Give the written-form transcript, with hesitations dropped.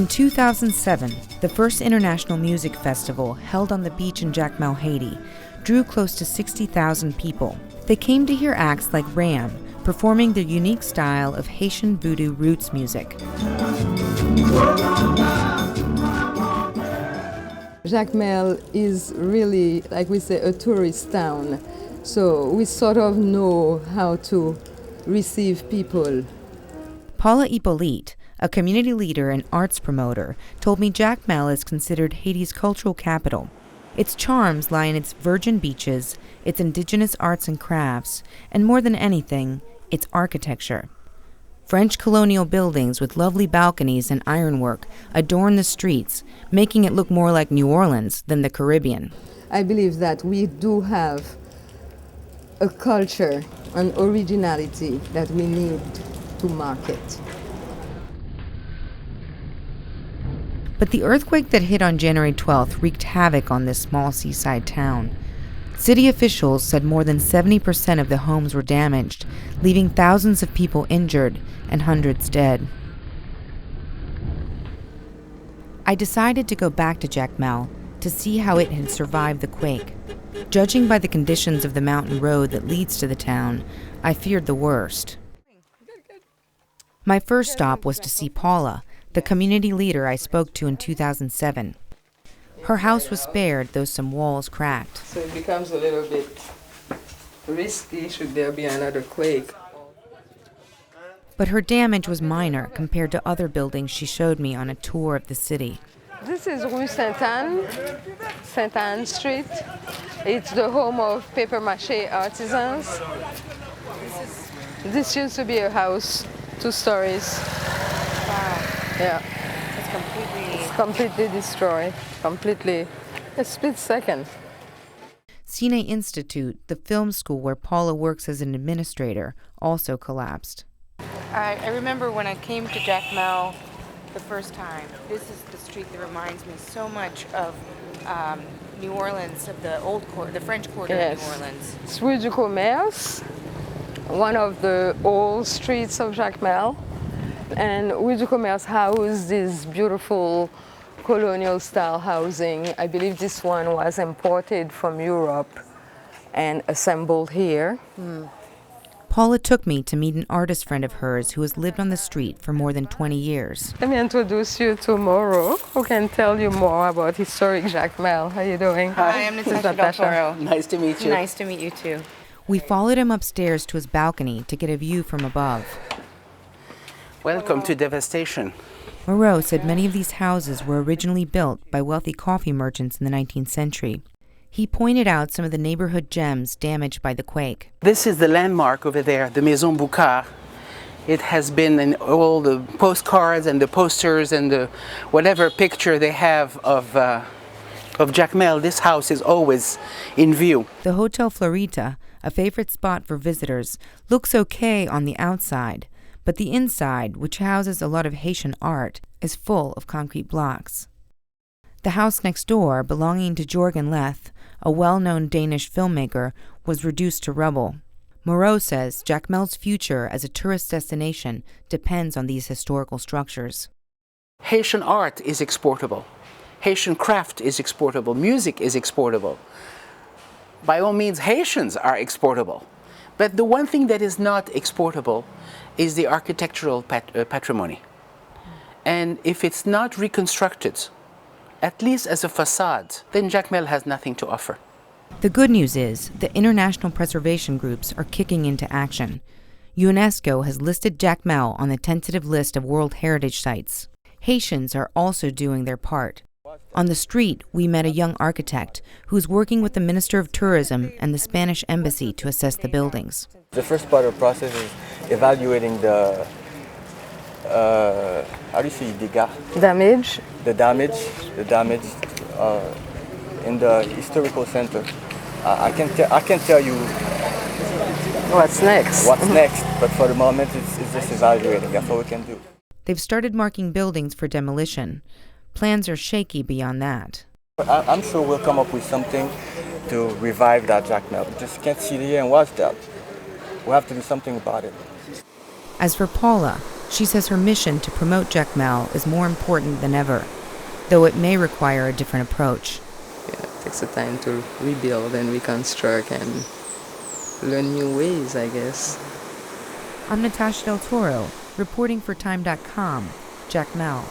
In 2007, the first international music festival, held on the beach in Jacmel, Haiti, drew close to 60,000 people. They came to hear acts like Ram, performing their unique style of Haitian voodoo roots music. Jacmel is really, like we say, a tourist town. So we sort of know how to receive people. Paula Hippolyte, a community leader and arts promoter, told me Jacmel is considered Haiti's cultural capital. Its charms lie in its virgin beaches, its indigenous arts and crafts, and more than anything, its architecture. French colonial buildings with lovely balconies and ironwork adorn the streets, making it look more like New Orleans than the Caribbean. I believe that we do have a culture, an originality that we need to market. But the earthquake that hit on January 12th wreaked havoc on this small seaside town. City officials said more than 70% of the homes were damaged, leaving thousands of people injured and hundreds dead. I decided to go back to Jacmel to see how it had survived the quake. Judging by the conditions of the mountain road that leads to the town, I feared the worst. My first stop was to see Paula, the community leader I spoke to in 2007. Her house was spared, though some walls cracked. So it becomes a little bit risky should there be another quake. But her damage was minor compared to other buildings she showed me on a tour of the city. This is Rue Sainte-Anne, Sainte-Anne Street. It's the home of papier-mâché artisans. This used to be a house, 2 stories. Wow. Yeah. It's completely destroyed. Completely. A split second. Cine Institute, the film school where Paula works as an administrator, also collapsed. I remember when I came to Jacmel the first time. This is the street that reminds me so much of New Orleans, of the the French Quarter of New Orleans. It's Rue du Commerce, one of the old streets of Jacmel. And Rue du Commerce housed this beautiful colonial style housing. I believe this one was imported from Europe and assembled here. Paula took me to meet an artist friend of hers who has lived on the street for more than 20 years. Let me introduce you to Mauro, who can tell you more about historic Jacmel. How are you doing? Hi, I'm Natasha Del Toro. Nice to meet you. Nice to meet you too. We followed him upstairs to his balcony to get a view from above. Welcome to devastation. Moreau said many of these houses were originally built by wealthy coffee merchants in the 19th century. He pointed out some of the neighborhood gems damaged by the quake. This is the landmark over there, the Maison Boucard. It has been in all the postcards and the posters and the whatever picture they have of Jacmel. This house is always in view. The Hotel Florita, a favorite spot for visitors, looks okay on the outside, but the inside, which houses a lot of Haitian art, is full of concrete blocks. The house next door, belonging to Jorgen Leth, a well-known Danish filmmaker, was reduced to rubble. Moreau says Jacmel's future as a tourist destination depends on these historical structures. Haitian art is exportable. Haitian craft is exportable. Music is exportable. By all means, Haitians are exportable. But the one thing that is not exportable is the architectural patrimony. And if it's not reconstructed, at least as a facade, then Jacmel has nothing to offer. The good news is the international preservation groups are kicking into action. UNESCO has listed Jacmel on the tentative list of World Heritage Sites. Haitians are also doing their part. On the street, we met a young architect who is working with the Minister of Tourism and the Spanish Embassy to assess the buildings. The first part of the process is evaluating the Damage. The damage in the historical center. I can tell you What's next? but for the moment it's just evaluating. That's all we can do. They've started marking buildings for demolition. Plans are shaky beyond that. I'm sure we'll come up with something to revive that Jacmel. We just can't sit here and watch that. We'll have to do something about it. As for Paula, she says her mission to promote Jacmel is more important than ever, though it may require a different approach. Yeah, it takes a time to rebuild and reconstruct and learn new ways, I guess. I'm Natasha Del Toro, reporting for Time.com, Jacmel.